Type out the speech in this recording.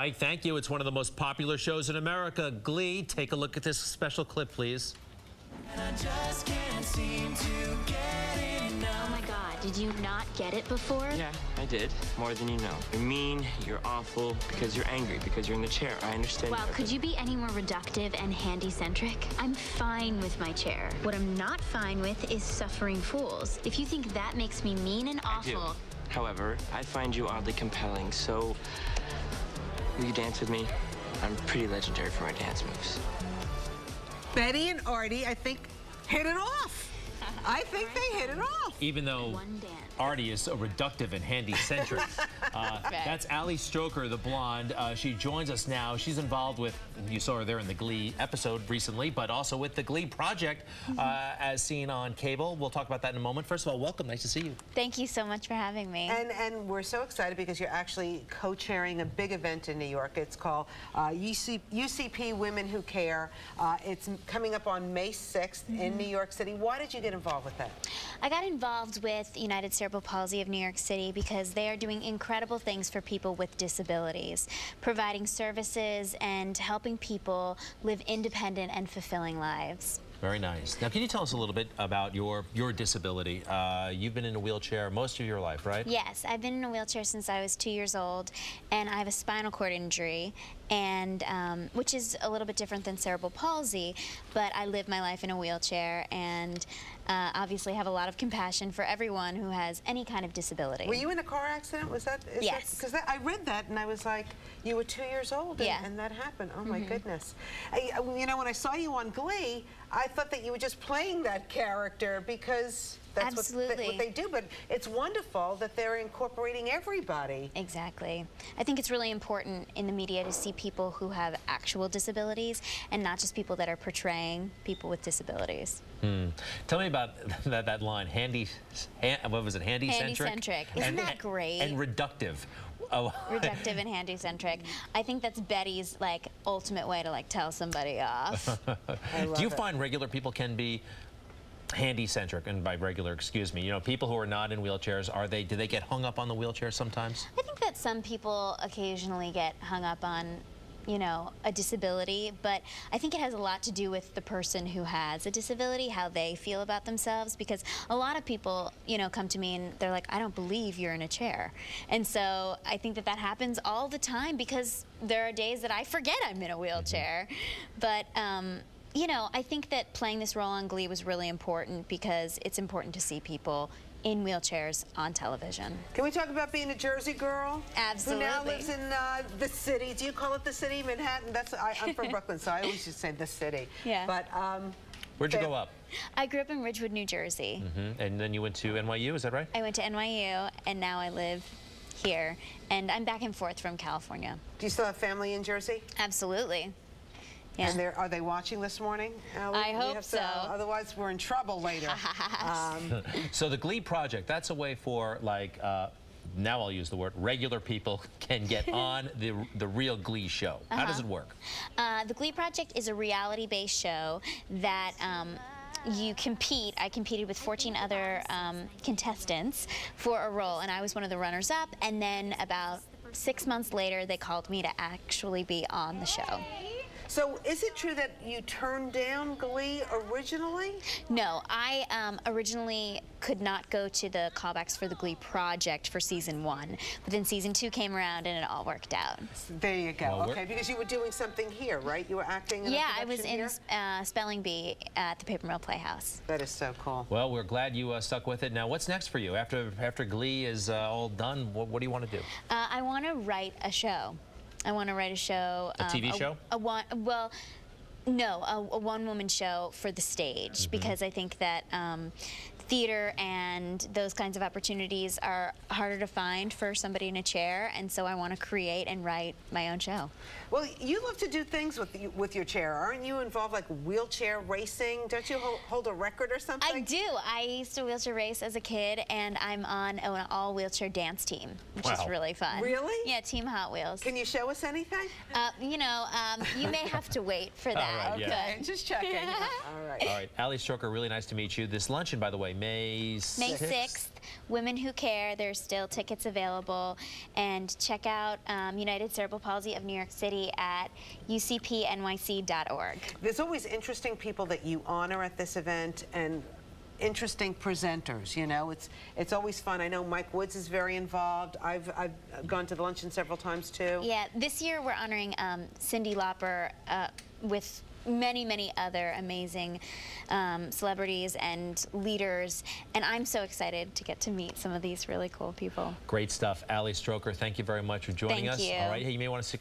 Mike, thank you. It's one of the most popular shows in America, Glee. Take a look at this special clip, please. And I just can't seem to get enough. Oh my God, did you not get it before? Yeah, I did. More than you know. You're mean, you're awful, because you're angry, because you're in the chair. I understand. Wow, could you be any more reductive and handy-centric? I'm fine with my chair. What I'm not fine with is suffering fools. If you think that makes me mean and awful... I do. However, I find you oddly compelling, so... will you dance with me? I'm pretty legendary for my dance moves. Betty and Artie, I think, hit it off. I think they hit it off. Even though Artie is so reductive and handy-centric. That's Ali Stroker, the blonde. She joins us now. She's involved with, you saw her there in the Glee episode recently, but also with the Glee project as seen on cable. We'll talk about that in a moment. First of all, welcome. Nice to see you. Thank you so much for having me. And we're so excited because you're actually co-chairing a big event in New York. It's called UCP Women Who Care. It's coming up on May 6th in New York City. Why did you get involved with that? I got involved with United Cerebral Palsy of New York City because they are doing incredible things for people with disabilities, providing services and helping people live independent and fulfilling lives. Very nice. Now, can you tell us a little bit about your disability? You've been in a wheelchair most of your life, right? Yes, I've been in a wheelchair since I was 2 years old, and I have a spinal cord injury, and which is a little bit different than cerebral palsy, but I live my life in a wheelchair, and obviously have a lot of compassion for everyone who has any kind of disability. Were you in a car accident? Was that? Yes. Because I read that and I was like, you were 2 years old and that happened. Oh my goodness. You know, when I saw you on Glee, I thought that you were just playing that character because that's what they do, but it's wonderful that they're incorporating everybody. Exactly. I think it's really important in the media to see people who have actual disabilities and not just people that are portraying people with disabilities. Tell me about that line, what was it, handy-centric? Handy-centric. Isn't that great? And reductive. Oh. Reductive and handy-centric. I think that's Betty's ultimate way to tell somebody off. Do you find regular people can be handy-centric, and by regular, excuse me, you know, people who are not in wheelchairs, do they get hung up on the wheelchair sometimes? I think that some people occasionally get hung up on, you know, a disability, but I think it has a lot to do with the person who has a disability, how they feel about themselves, because a lot of people, you know, come to me and they're like, I don't believe you're in a chair. And so I think that happens all the time because there are days that I forget I'm in a wheelchair. But you know, I think that playing this role on Glee was really important because it's important to see people in wheelchairs on television. Can we talk about being a Jersey girl? Absolutely. Who now lives in the city. Do you call it the city, Manhattan? I'm from Brooklyn, so I always just say the city. Yeah. But where'd you grow up? I grew up in Ridgewood, New Jersey. And then you went to NYU, is that right? I went to NYU, and now I live here. And I'm back and forth from California. Do you still have family in Jersey? Absolutely. Yeah. And are they watching this morning? I hope so. Otherwise, we're in trouble later. So the Glee project, that's a way for, now I'll use the word, regular people can get on the real Glee show. How does it work? The Glee project is a reality-based show that you compete. I competed with 14 other contestants for a role, and I was one of the runners-up, and then about 6 months later, they called me to actually be on the show. So is it true that you turned down Glee originally? No, I originally could not go to the callbacks for the Glee project for season 1, but then season 2 came around and it all worked out. There you go. Well, okay, because you were doing something here, right? You were acting in a production I was in here? Spelling Bee at the Paper Mill Playhouse. That is so cool. Well, we're glad you stuck with it. Now, what's next for you? After Glee is all done, what do you want to do? I want to write a show. I want to write a show. A TV show? Well, no, a one-woman show for the stage, because I think that theater and those kinds of opportunities are harder to find for somebody in a chair, and so I want to create and write my own show. Well, you love to do things with your chair. Aren't you involved, like wheelchair racing? Don't you hold a record or something? I do. I used to wheelchair race as a kid, and I'm on an all-wheelchair dance team, which is really fun. Really? Yeah, Team Hot Wheels. Can you show us anything? You know, you may have to wait for that. All right, okay, just checking. All right. All right, Ali Stroker, really nice to meet you. This luncheon, by the way, May 6th. May 6th. Women Who Care. There's still tickets available. And check out United Cerebral Palsy of New York City at UCPNYC.org. There's always interesting people that you honor at this event, and interesting presenters. You know, it's always fun. I know Mike Woods is very involved. I've gone to the luncheon several times too. Yeah, this year we're honoring Cyndi Lauper with many other amazing celebrities and leaders, and I'm so excited to get to meet some of these really cool people. Great stuff. Ali Stroker, thank you very much for joining us. Thank you. All right, hey, you may want to stick